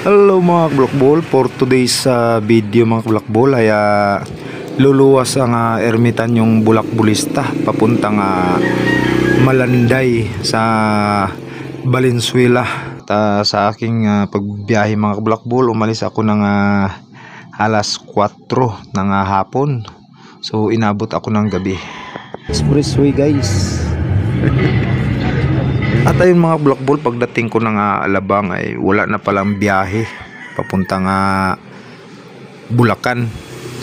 Hello mga kablakbol, for today's video mga kablakbol ay luluwas ang ermitan yung bulakbulista papuntang Malanday sa Valenzuela. Sa aking pagbiyahe mga kablakbol, umalis ako ng alas 4 ng hapon. So inabot ako ng gabi. Expressway guys. At ayun mga kablakbol, pagdating ko ng Alabang ay wala na palang biyahe papuntang Bulacan.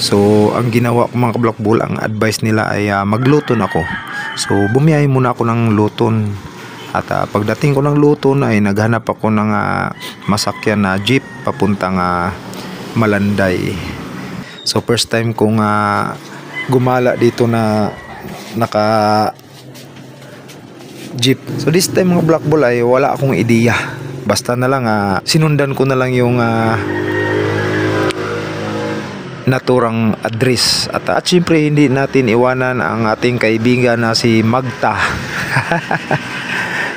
So ang ginawa ko mga kablakbol, ang advice nila ay magluton ako. So bumiyahe muna ako ng Luton. At pagdating ko ng Luton ay naghanap ako ng masakyan na jeep papuntang Malanday. So first time kong gumala dito na naka jeep. So this time mga blackball ay wala akong ideya. Basta na lang sinundan ko na lang yung naturang address. At syempre hindi natin iwanan ang ating kaibigan na si Magta.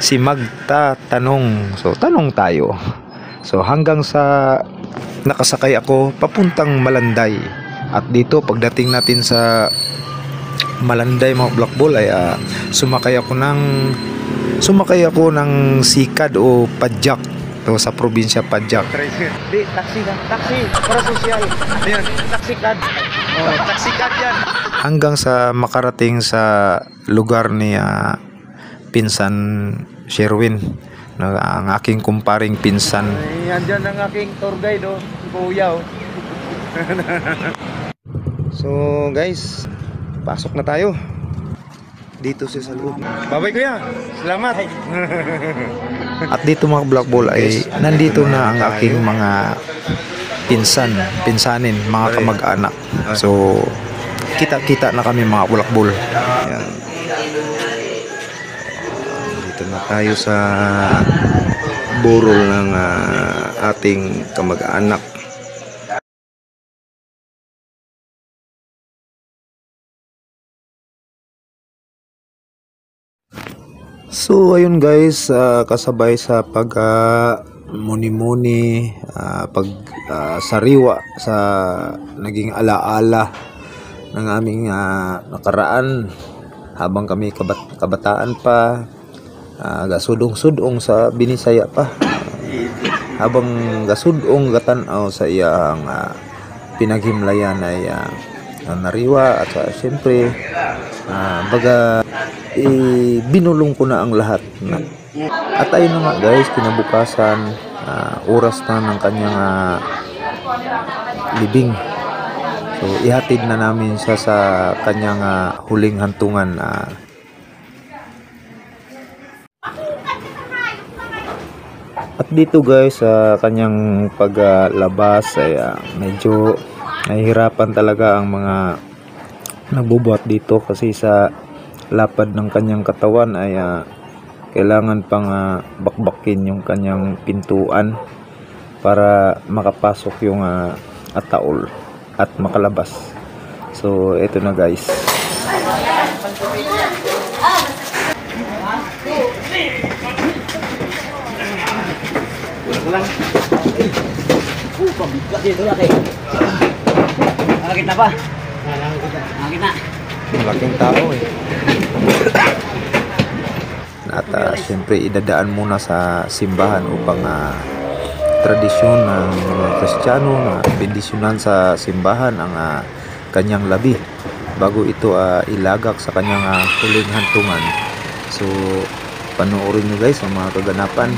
Si Magta tanong. So tanong tayo. So hanggang sa nakasakay ako papuntang Malanday. At dito pagdating natin sa Malanday mga blackball ay sumakay ako ng sikad o padjak to sa probinsya Padjak. Di taxi ka, taxi para social. Ayun, taxi card. Oh, taxi card yan. Hanggang sa makarating sa lugar ni pinsan Sherwin, ang aking kumparing pinsan. Yan dyan ang aking tour guide Kuya So guys, pasok na tayo dito sa loob. Bye-bye kuya. Salamat. At dito mga blackball ay nandito na ang aking mga pinsanin, mga kamag-anak. So kita-kita na kami mga blackball. Ayan. Dito na tayo sa burol ng ating kamag-anak. So ayun guys, kasabay sa pag muni-muni, pag sariwa sa naging alaala ng aming nakaraan habang kami kabataan pa, gasudong-sudong sa Binisaya pa, habang gasudong gatanaw sa iyang pinaghimlayan ay nariwa. At siyempre baga binulong ko na ang lahat na. At ayun na nga guys, kinabukasan oras na ng kanyang libing. So ihatid na namin siya sa kanyang huling hantungan. At dito guys, sa kanyang paglabas ay medyo nahihirapan talaga ang mga nagbubuhat dito kasi sa lapad ng kanyang katawan ay kailangan pang bakbakin yung kanyang pintuan para makapasok yung ataol at makalabas. So ito na guys. Nakakita pa? Nakakita. Malaking tao At siyempre idadaan muna sa simbahan upang tradisyon ng mga Kristiyano na bendisyonan sa simbahan ang kanyang labi bago ito ilagak sa kanyang huling hantungan. So panoorin nyo guys ang mga kaganapan.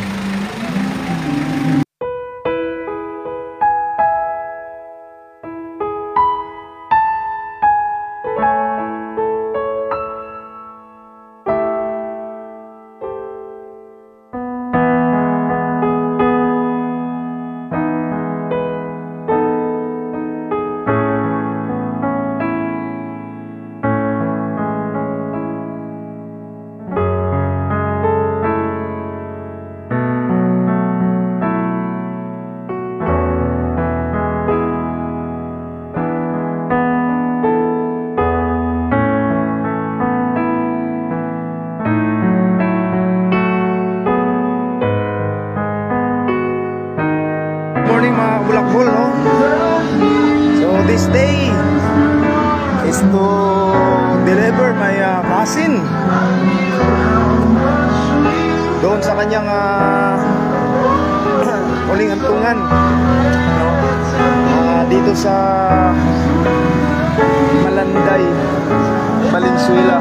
morning mga kabulakbol, no? So this day is to deliver my masin doon sa kanyang uling antungan, no? Dito sa Malanday, Valenzuela.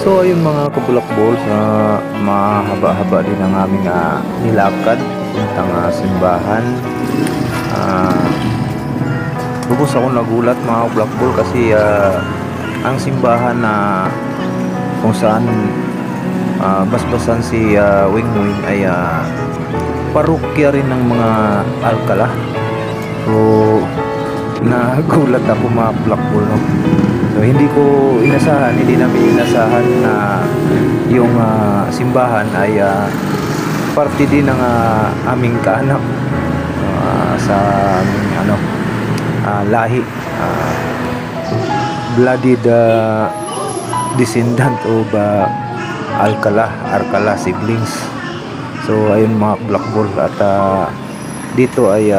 So ayun mga kabulakbol, sa mahaba-haba din ang aming nilakad puntang simbahan. Lubos ako nagulat mga kabulakbol kasi ang simbahan na kung saan basbasan si Wing Wing ay parokya rin ng mga Alcala. So nagulat ako mga Black Bull, no? So hindi namin inasahan na yung simbahan ay parte din ng aming kaanak sa aming lahi, blooded descendant of Arcala siblings. So ayun mga Black Bull, at dito ay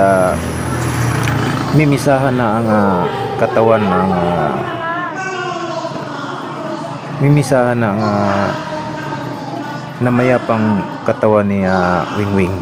mimisahan na ang katawan ng mimisahan na ang namayapang katawan ni Wing Wing.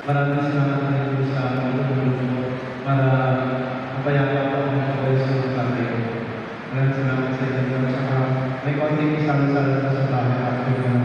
Maraming salamat tayo sa mga para mapayapa pa ang kabay sa mga tatay. Maraming salamat sa inyo. Saka may konting isang-sal sa bahay after ng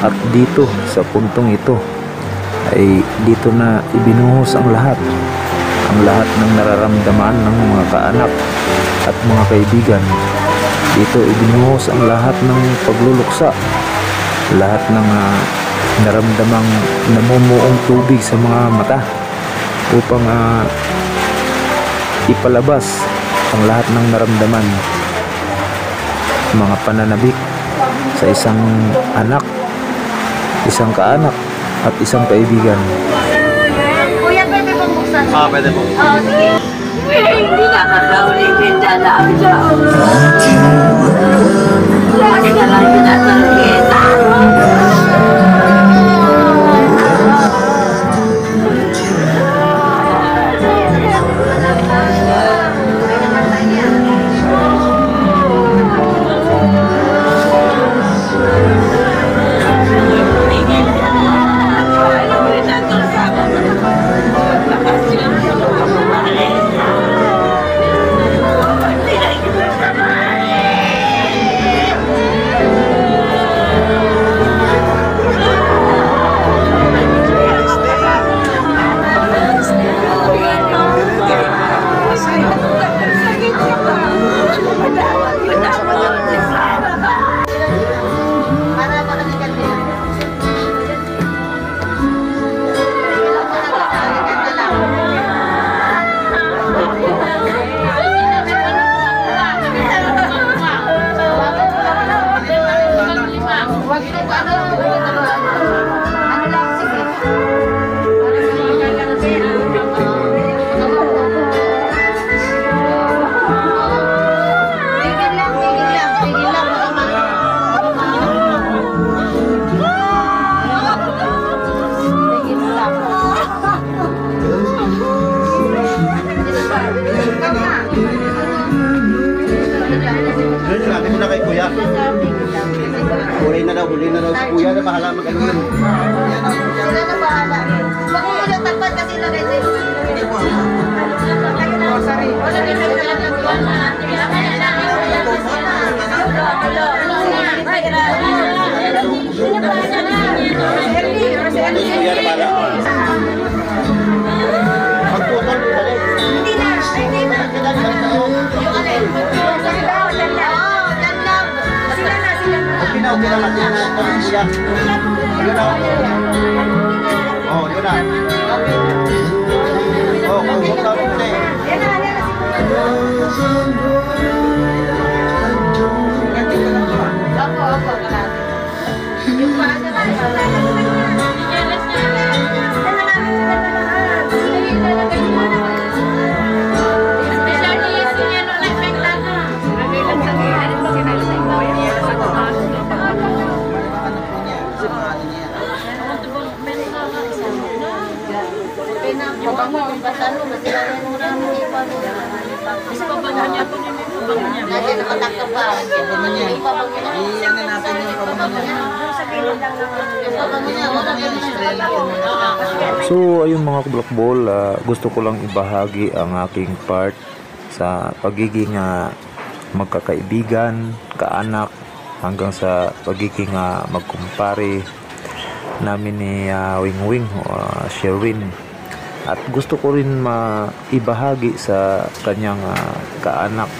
At dito sa puntong ito ay dito na ibinuhos ang lahat ng nararamdaman ng mga kaanak at mga kaibigan. Dito ibinuhos ang lahat ng pagluluksa, lahat ng naramdamang namumuong tubig sa mga mata upang ipalabas ang lahat ng naramdaman, mga pananabik sa isang anak, isang kaanak at isang kaibigan. Kuya, pwede bang buksan? Pwede po. Oo, sige. Hindi nakakaulit yung dalaan siya. Lagi na lang pinatagkita. Huli na daw si kuya na bahala mag-ano yun. Sila na bahala. Huwag mo yung tapat kasi lang ito. Kuya na bahala. Magputol, balik. Hindi na. Hindi na. Yung alin. Sorry daw. Yan lang. Oo, yan lang. Sila na. Pinaw, pinamat yan na kuya. Yun na. Oh, yun na. Oh, kung sa puti. Yan na. Opo. Yung paa na lang. So ayun mga kablakbol, gusto ko lang ibahagi ang aking part sa pagiging magkakaibigan, kaanak, hanggang sa pagiging magkumpare namin ni Wingwing o Sherwin. At gusto ko rin maibahagi sa kanyang kaanak,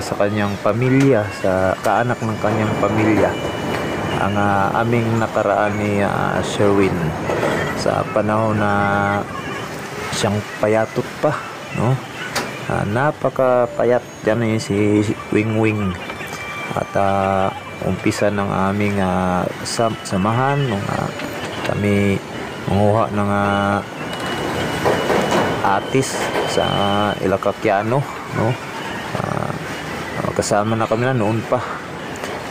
sa kanyang pamilya, sa kaanak ng kanyang pamilya, ang aming nakaraan ni Sherwin sa panahon na siyang payatot pa, no? Napakapayat yan si Wingwing. At umpisa ng aming samahan nung kami manguha ng atis sa Ilakakiano, no? Kasama na kami na noon pa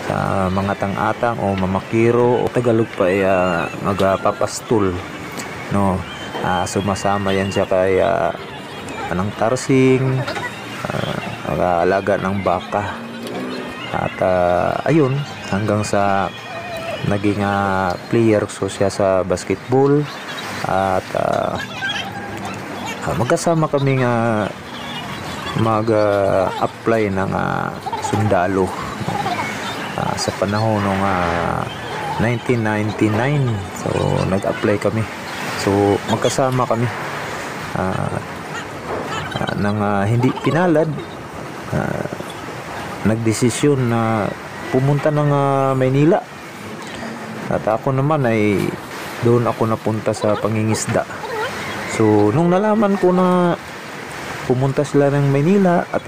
sa mga tang-atang o mamakiro o Tagalog pa ay magpapastol, no? Sumasama yan siya kay anang tarsing, mag-aalaga ng baka. At ayun, hanggang sa naging player so siya sa basketball. At magkasama kami mag-apply ng sundalo sa panahon ng 1999. So nag-apply kami. So magkasama kami. Nang hindi pinalad, nagdesisyon na pumunta ng Maynila. At ako naman ay doon ako napunta sa pangingisda. So nung nalaman ko na pumunta sila ng Maynila at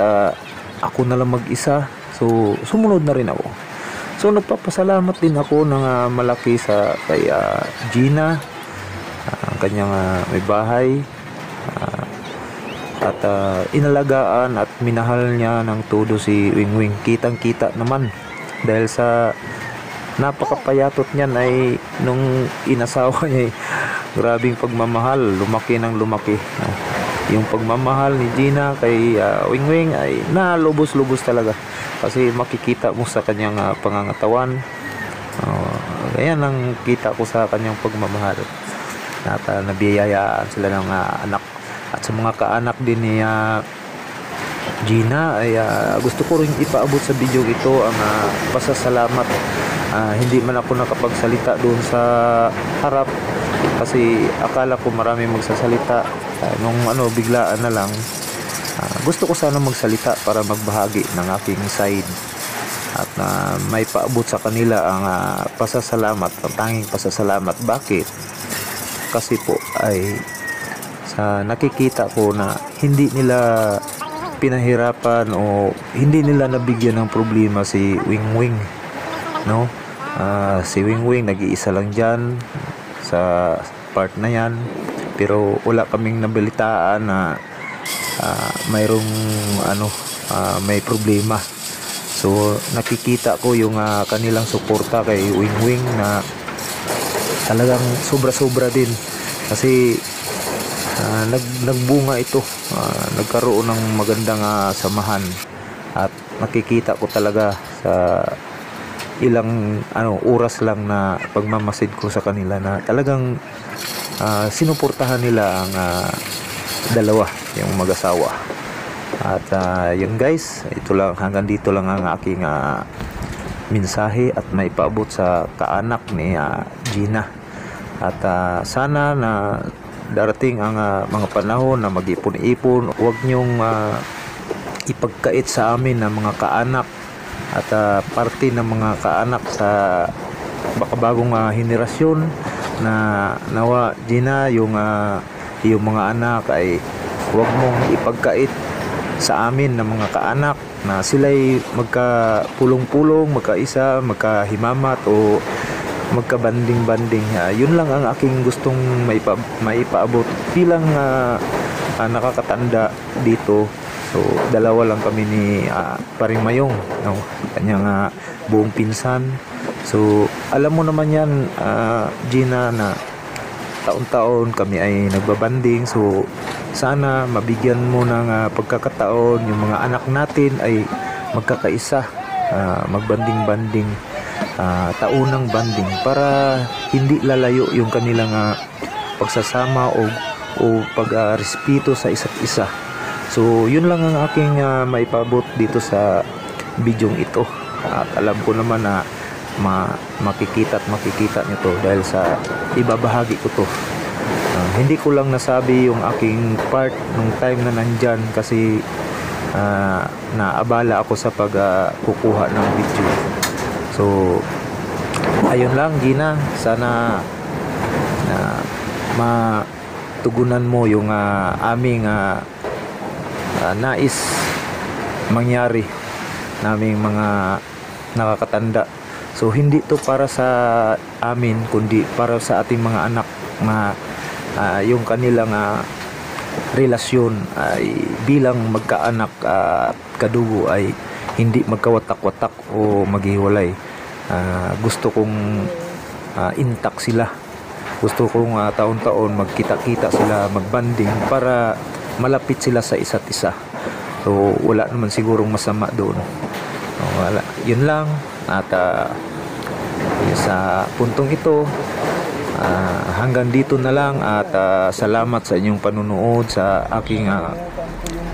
ako na lang mag-isa, so sumunod na rin ako. So nagpapasalamat din ako ng malaki sa kay Gina, kanyang may bahay, at inalagaan at minahal niya ng todo si Wingwing. Kitang kita naman dahil sa napakapayatot niyan ay nung inasawa niya ay grabing pagmamahal, lumaki ng lumaki. Yung pagmamahal ni Gina kay Wingwing ay nalubos-lubos talaga kasi makikita mo sa kanyang pangangatawan. Ayan ang kita ko sa kanyang pagmamahal. At nabiyayaan sila ng anak. At sa mga kaanak din ni Gina ay gusto ko rin ipaabot sa video ito ang pasasalamat. Hindi man ako nakapagsalita doon sa harap kasi akala ko marami magsasalita. Nung biglaan na lang, gusto ko sana magsalita para magbahagi ng aking side at may paabot sa kanila ang pasasalamat, ang tanging pasasalamat. Bakit? Kasi po ay sa nakikita ko na hindi nila pinahirapan o hindi nila nabigyan ng problema si Wingwing, no? Si Wingwing nag-iisa lang dyan sa part na yan, pero wala kaming nabalitaan na mayroong may problema. So nakikita ko yung kanilang suporta kay Wingwing na talagang sobra-sobra din kasi nagbunga ito, nagkaroon ng magandang samahan at nakikita ko talaga sa ilang oras lang na pagmamasid ko sa kanila na talagang sinuportahan nila ang dalawa, yung mag-asawa. At yun guys, ito lang, hanggang dito lang ang aking mensahe at may paabot sa kaanak ni Gina. At sana na darating ang mga panahon na mag-ipon-ipon, huwag nyong ipagkait sa amin ng mga kaanak at parte ng mga kaanak sa baka bagong henerasyon na nawa Gina, yung mga anak ay huwag mong ipagkait sa amin ng mga kaanak na sila'y magkapulong-pulong, magkaisa, magkahimamat o magkabanding-banding. Yun lang ang aking gustong maipaabot bilang nakakatanda dito. So dalawa lang kami ni Paring Mayong, no? Kanyang buong pinsan. So alam mo naman yan, Gina, na taon-taon kami ay nagbabanding. So sana mabigyan mo ng pagkakataon yung mga anak natin ay magkakaisa, magbanding-banding, taunang banding para hindi lalayo yung kanilang pagsasama o pagrespeto sa isa't isa. So yun lang ang aking maipabot dito sa bidyong ito. At alam ko naman na makikita nyo to dahil sa ibabahagi ko to. Hindi ko lang nasabi yung aking part nung time na nandyan kasi naabala ako sa pagkukuha ng video. So ayun lang Gina, sana matugunan mo yung aming nais mangyari naming mga nakakatanda. So hindi to para sa amin kundi para sa ating mga anak na yung kanilang relasyon ay bilang magkaanak at kadugo ay hindi magkawatak-watak o maghiwalay. Gusto kong intact sila. Gusto kong taon-taon magkita-kita sila, magbanding para malapit sila sa isa't isa. So wala naman sigurong masama doon. Wala. Yun lang. At sa puntong ito, hanggang dito na lang at salamat sa inyong panunood sa aking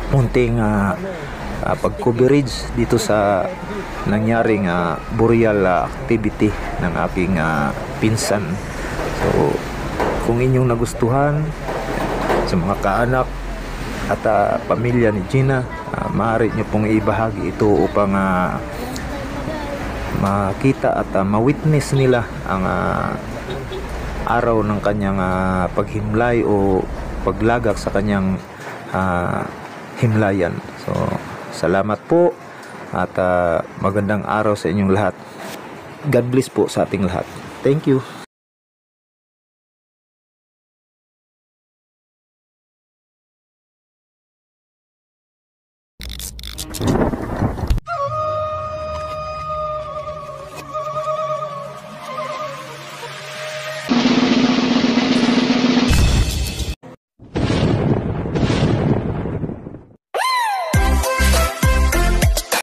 munting pag-coverage dito sa nangyaring burial activity ng aking pinsan. So kung inyong nagustuhan sa mga kaanak at pamilya ni Gina, maaari nyo pong ibahagi ito upang makita at ma-witness nila ang araw ng kanyang paghimlay o paglagak sa kanyang himlayan. So salamat po at magandang araw sa inyong lahat. God bless po sa ating lahat. Thank you.